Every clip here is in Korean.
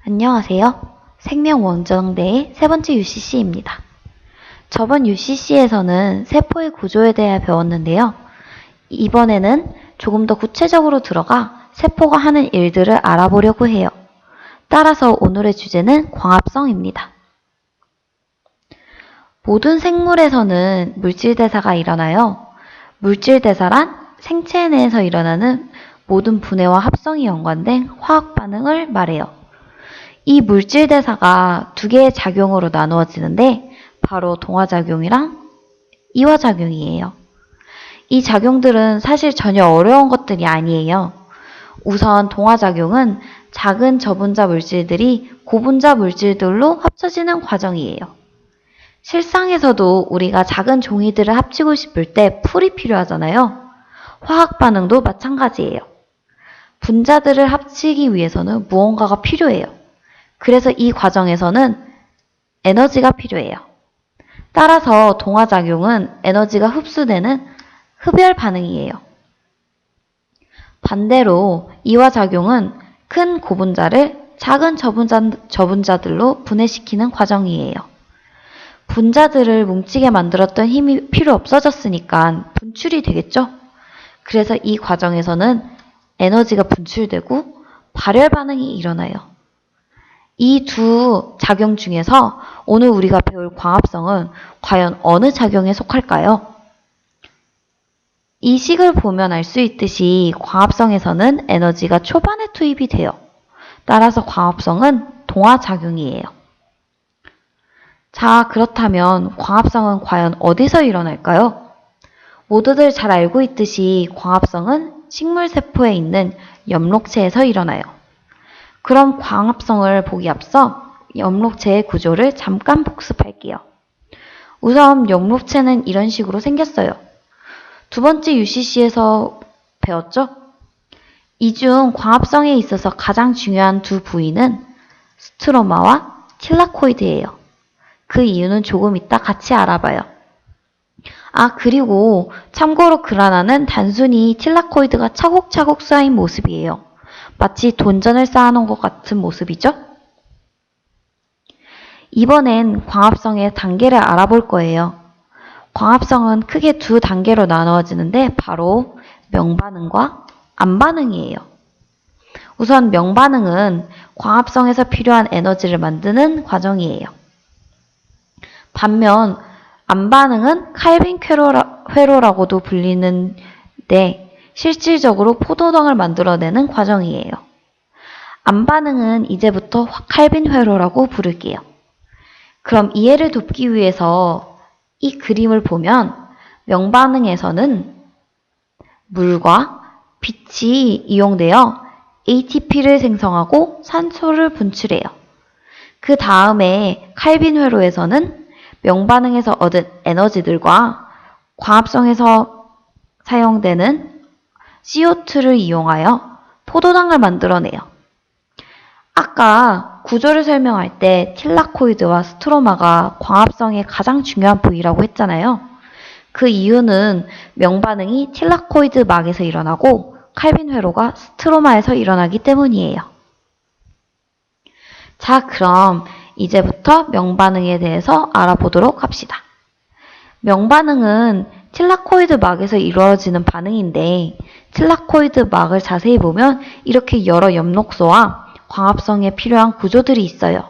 안녕하세요. 생명원정대의 세 번째 UCC입니다. 저번 UCC에서는 세포의 구조에 대해 배웠는데요. 이번에는 조금 더 구체적으로 들어가 세포가 하는 일들을 알아보려고 해요. 따라서 오늘의 주제는 광합성입니다. 모든 생물에서는 물질대사가 일어나요. 물질대사란 생체 내에서 일어나는 모든 분해와 합성이 연관된 화학 반응을 말해요. 이 물질대사가 두 개의 작용으로 나누어지는데 바로 동화작용이랑 이화작용이에요. 이 작용들은 사실 전혀 어려운 것들이 아니에요. 우선 동화작용은 작은 저분자 물질들이 고분자 물질들로 합쳐지는 과정이에요. 실상에서도 우리가 작은 종이들을 합치고 싶을 때 풀이 필요하잖아요. 화학 반응도 마찬가지예요. 분자들을 합치기 위해서는 무언가가 필요해요. 그래서 이 과정에서는 에너지가 필요해요. 따라서 동화작용은 에너지가 흡수되는 흡열 반응이에요. 반대로 이화작용은 큰 고분자를 작은 저분자들로 분해시키는 과정이에요. 분자들을 뭉치게 만들었던 힘이 필요 없어졌으니까 분출이 되겠죠? 그래서 이 과정에서는 에너지가 분출되고 발열 반응이 일어나요. 이 두 작용 중에서 오늘 우리가 배울 광합성은 과연 어느 작용에 속할까요? 이 식을 보면 알 수 있듯이 광합성에서는 에너지가 초반에 투입이 돼요. 따라서 광합성은 동화작용이에요. 자, 그렇다면 광합성은 과연 어디서 일어날까요? 모두들 잘 알고 있듯이 광합성은 식물세포에 있는 엽록체에서 일어나요. 그럼 광합성을 보기 앞서 엽록체의 구조를 잠깐 복습할게요. 우선 엽록체는 이런 식으로 생겼어요. 두 번째 UCC에서 배웠죠? 이 중 광합성에 있어서 가장 중요한 두 부위는 스트로마와 틸라코이드예요. 그 이유는 조금 이따 같이 알아봐요. 그리고 참고로 그라나는 단순히 틸라코이드가 차곡차곡 쌓인 모습이에요. 마치 돈전을 쌓아놓은 것 같은 모습이죠? 이번엔 광합성의 단계를 알아볼 거예요. 광합성은 크게 두 단계로 나누어지는데 바로 명반응과 암반응이에요. 우선 명반응은 광합성에서 필요한 에너지를 만드는 과정이에요. 반면 암반응은 칼빈 회로라고도 불리는데 실질적으로 포도당을 만들어내는 과정이에요. 암반응은 이제부터 칼빈 회로라고 부를게요. 그럼 이해를 돕기 위해서 이 그림을 보면 명반응에서는 물과 빛이 이용되어 ATP를 생성하고 산소를 분출해요. 그 다음에 칼빈 회로에서는 명반응에서 얻은 에너지들과 광합성에서 사용되는 CO2를 이용하여 포도당을 만들어내요. 아까 구조를 설명할 때 틸라코이드와 스트로마가 광합성의 가장 중요한 부위라고 했잖아요. 그 이유는 명반응이 틸라코이드 막에서 일어나고 칼빈 회로가 스트로마에서 일어나기 때문이에요. 자, 그럼 이제부터 명반응에 대해서 알아보도록 합시다. 명반응은 틸라코이드 막에서 이루어지는 반응인데 틸라코이드 막을 자세히 보면 이렇게 여러 엽록소와 광합성에 필요한 구조들이 있어요.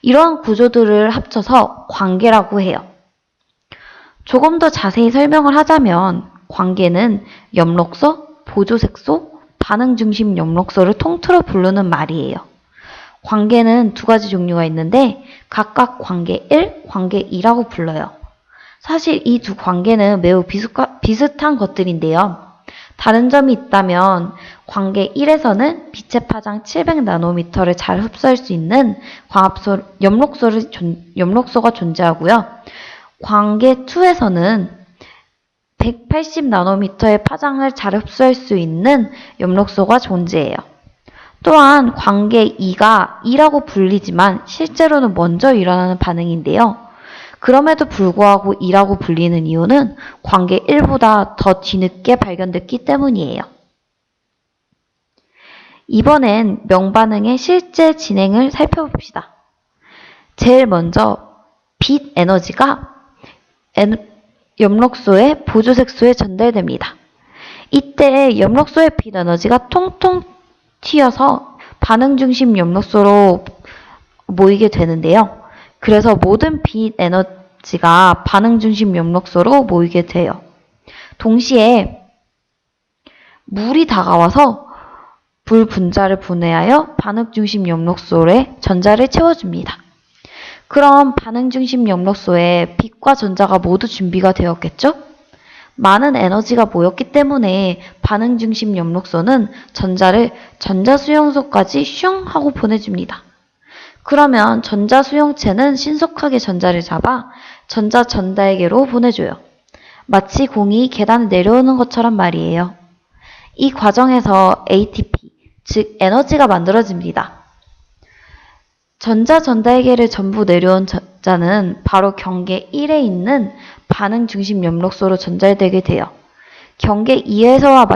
이러한 구조들을 합쳐서 관계라고 해요. 조금 더 자세히 설명을 하자면 관계는 엽록소, 보조색소, 반응중심 엽록소를 통틀어 부르는 말이에요. 관계는 두 가지 종류가 있는데 각각 관계 1, 관계 2라고 불러요. 사실 이 두 관계는 매우 비슷한 것들인데요. 다른 점이 있다면 관계 1에서는 빛의 파장 700나노미터를 잘 흡수할 수 있는 엽록소가 존재하고요. 관계 2에서는 180나노미터의 파장을 잘 흡수할 수 있는 엽록소가 존재해요. 또한 관계 2가 2라고 불리지만 실제로는 먼저 일어나는 반응인데요. 그럼에도 불구하고 2라고 불리는 이유는 관계 1보다 더 뒤늦게 발견됐기 때문이에요. 이번엔 명반응의 실제 진행을 살펴봅시다. 제일 먼저 빛 에너지가 엽록소의 보조색소에 전달됩니다. 이때 엽록소의 빛 에너지가 통통 튀어서 반응 중심 엽록소로 모이게 되는데요. 그래서 모든 빛 에너지가 반응 중심 엽록소로 모이게 돼요. 동시에 물이 다가와서 불 분자를 분해하여 반응 중심 엽록소에 전자를 채워줍니다. 그럼 반응 중심 엽록소에 빛과 전자가 모두 준비가 되었겠죠? 많은 에너지가 모였기 때문에 반응 중심 엽록소는 전자를 전자수용소까지 슝 하고 보내줍니다. 그러면 전자수용체는 신속하게 전자를 잡아 전자 전달계로 보내줘요. 마치 공이 계단을 내려오는 것처럼 말이에요. 이 과정에서 ATP, 즉 에너지가 만들어집니다. 전자 전달계를 전부 내려온 전자는 바로 경계 1에 있는 반응 중심 엽록소로 전달되게 돼요. 경계 2에서와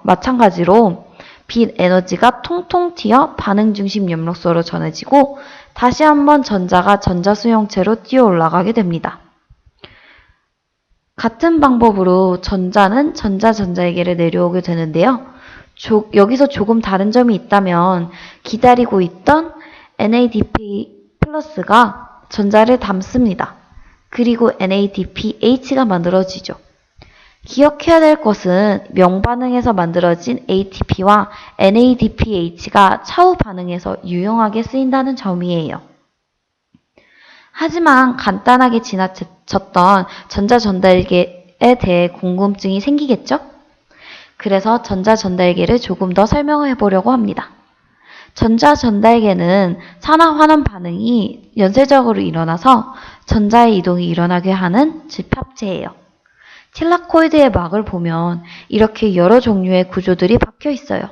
마찬가지로 빛 에너지가 통통 튀어 반응 중심 엽록소로 전해지고 다시 한번 전자가 전자수용체로 뛰어 올라가게 됩니다. 같은 방법으로 전자는 전자전달계를 내려오게 되는데요. 여기서 조금 다른 점이 있다면 기다리고 있던 NADP 플러스가 전자를 담습니다. 그리고 NADPH가 만들어지죠. 기억해야 될 것은 명반응에서 만들어진 ATP와 NADPH가 차후 반응에서 유용하게 쓰인다는 점이에요. 하지만 간단하게 지나쳤던 전자전달계에 대해 궁금증이 생기겠죠? 그래서 전자전달계를 조금 더 설명해 보려고 합니다. 전자전달계는 산화환원 반응이 연쇄적으로 일어나서 전자의 이동이 일어나게 하는 집합체예요. 틸라코이드의 막을 보면 이렇게 여러 종류의 구조들이 박혀 있어요.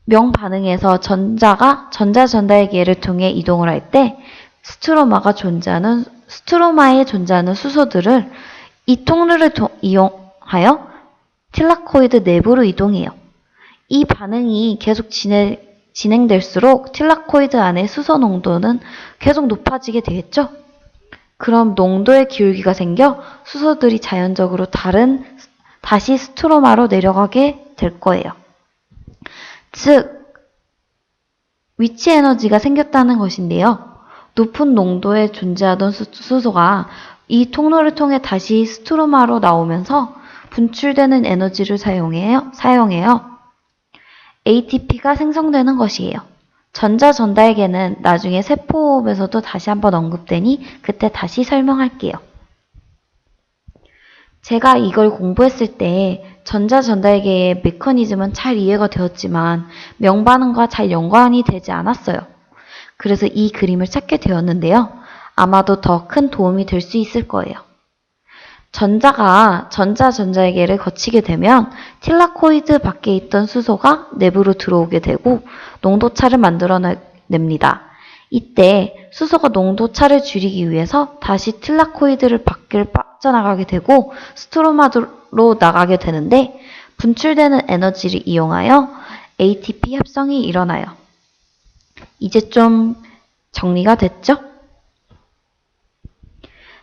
명반응에서 전자가 전자전달계를 통해 이동을 할 때 스트로마에 존재하는 수소들을 이 통로를 이용하여 틸라코이드 내부로 이동해요. 이 반응이 계속 진행될수록 틸라코이드 안의 수소 농도는 계속 높아지게 되겠죠? 그럼 농도의 기울기가 생겨 수소들이 자연적으로 다시 스트로마로 내려가게 될 거예요. 즉, 위치 에너지가 생겼다는 것인데요. 높은 농도에 존재하던 수소가 이 통로를 통해 다시 스트로마로 나오면서 분출되는 에너지를 사용해요. ATP가 생성되는 것이에요. 전자전달계는 나중에 세포호흡에서도 다시 한번 언급되니 그때 다시 설명할게요. 제가 이걸 공부했을 때 전자전달계의 메커니즘은 잘 이해가 되었지만 명반응과 잘 연관이 되지 않았어요. 그래서 이 그림을 찾게 되었는데요. 아마도 더 큰 도움이 될 수 있을 거예요. 전자가 전자전달계를 거치게 되면 틸라코이드 밖에 있던 수소가 내부로 들어오게 되고 농도차를 만들어냅니다. 이때 수소가 농도차를 줄이기 위해서 다시 틸라코이드를 밖을 빠져나가게 되고 스트로마로 나가게 되는데 분출되는 에너지를 이용하여 ATP 합성이 일어나요. 이제 좀 정리가 됐죠?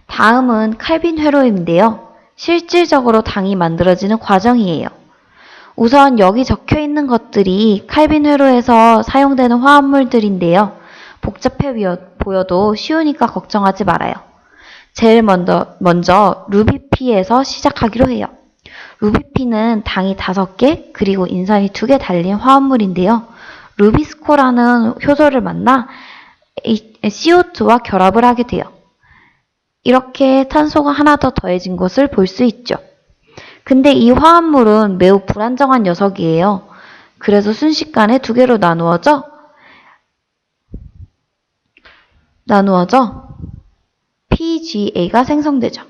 다음은 칼빈 회로인데요. 실질적으로 당이 만들어지는 과정이에요. 우선 여기 적혀 있는 것들이 칼빈 회로에서 사용되는 화합물들인데요. 복잡해 보여도 쉬우니까 걱정하지 말아요. 제일 먼저 루비피에서 시작하기로 해요. 루비피는 당이 5개 그리고 인산이 2개 달린 화합물인데요. 루비스코라는 효소를 만나 CO2와 결합을 하게 돼요. 이렇게 탄소가 하나 더 더해진 것을 볼 수 있죠. 근데 이 화합물은 매우 불안정한 녀석이에요. 그래서 순식간에 2개로 나누어져 PGA가 생성되죠.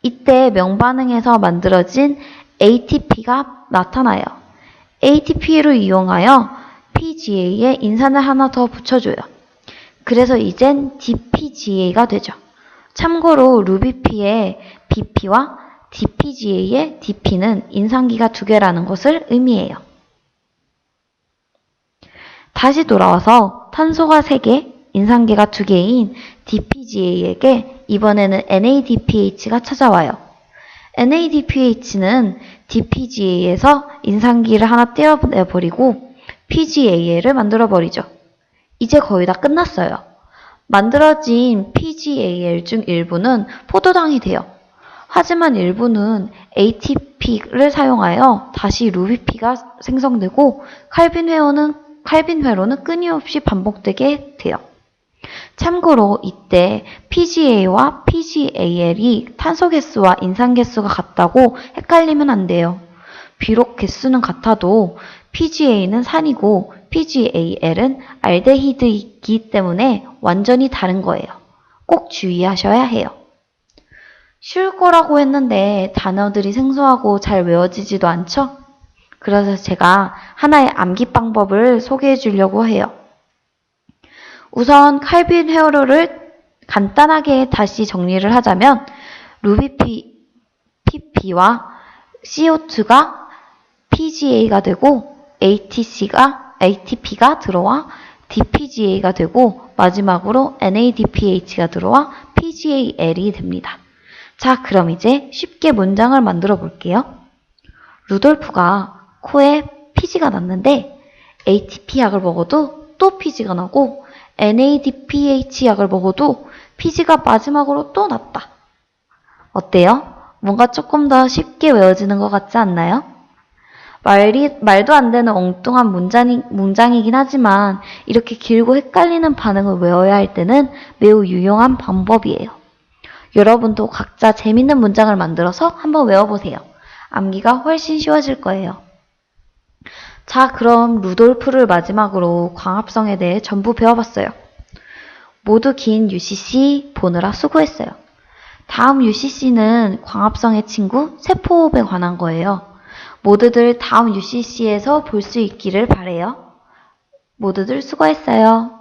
이때 명반응에서 만들어진 ATP가 나타나요. ATP를 이용하여 PGA에 인산을 하나 더 붙여줘요. 그래서 이젠 DPGA가 되죠. 참고로 루비피의 BP와 DPGA의 DP는 인산기가 2개라는 것을 의미해요. 다시 돌아와서 탄소가 3개, 인산계가 2개인 DPGA에게 이번에는 NADPH가 찾아와요. NADPH는 DPGA에서 인산기를 하나 떼어내버리고 PGAL을 만들어버리죠. 이제 거의 다 끝났어요. 만들어진 PGAL 중 일부는 포도당이 돼요. 하지만 일부는 ATP를 사용하여 다시 루비피가 생성되고 칼빈 회로는 끊임없이 반복되게 돼요. 참고로 이때 PGA와 PGAL이 탄소 개수와 인산 개수가 같다고 헷갈리면 안 돼요. 비록 개수는 같아도 PGA는 산이고 PGAL은 알데히드이기 때문에 완전히 다른 거예요. 꼭 주의하셔야 해요. 쉬울 거라고 했는데 단어들이 생소하고 잘 외워지지도 않죠? 그래서 제가 하나의 암기 방법을 소개해 주려고 해요. 우선 칼빈 회로를 간단하게 다시 정리를 하자면 루비PP와 CO2가 PGA가 되고 ATP가 들어와 DPGA가 되고 마지막으로 NADPH가 들어와 PGAL이 됩니다. 자, 그럼 이제 쉽게 문장을 만들어 볼게요. 루돌프가 코에 피지가 났는데 ATP 약을 먹어도 또 피지가 나고 NADPH 약을 먹어도 피지가 마지막으로 또 났다. 어때요? 뭔가 조금 더 쉽게 외워지는 것 같지 않나요? 말도 안 되는 엉뚱한 문장이긴 하지만 이렇게 길고 헷갈리는 반응을 외워야 할 때는 매우 유용한 방법이에요. 여러분도 각자 재밌는 문장을 만들어서 한번 외워보세요. 암기가 훨씬 쉬워질 거예요. 자, 그럼 루돌프를 마지막으로 광합성에 대해 전부 배워봤어요. 모두 긴 UCC 보느라 수고했어요. 다음 UCC는 광합성의 친구 세포호흡에 관한 거예요. 모두들 다음 UCC에서 볼 수 있기를 바래요. 모두들 수고했어요.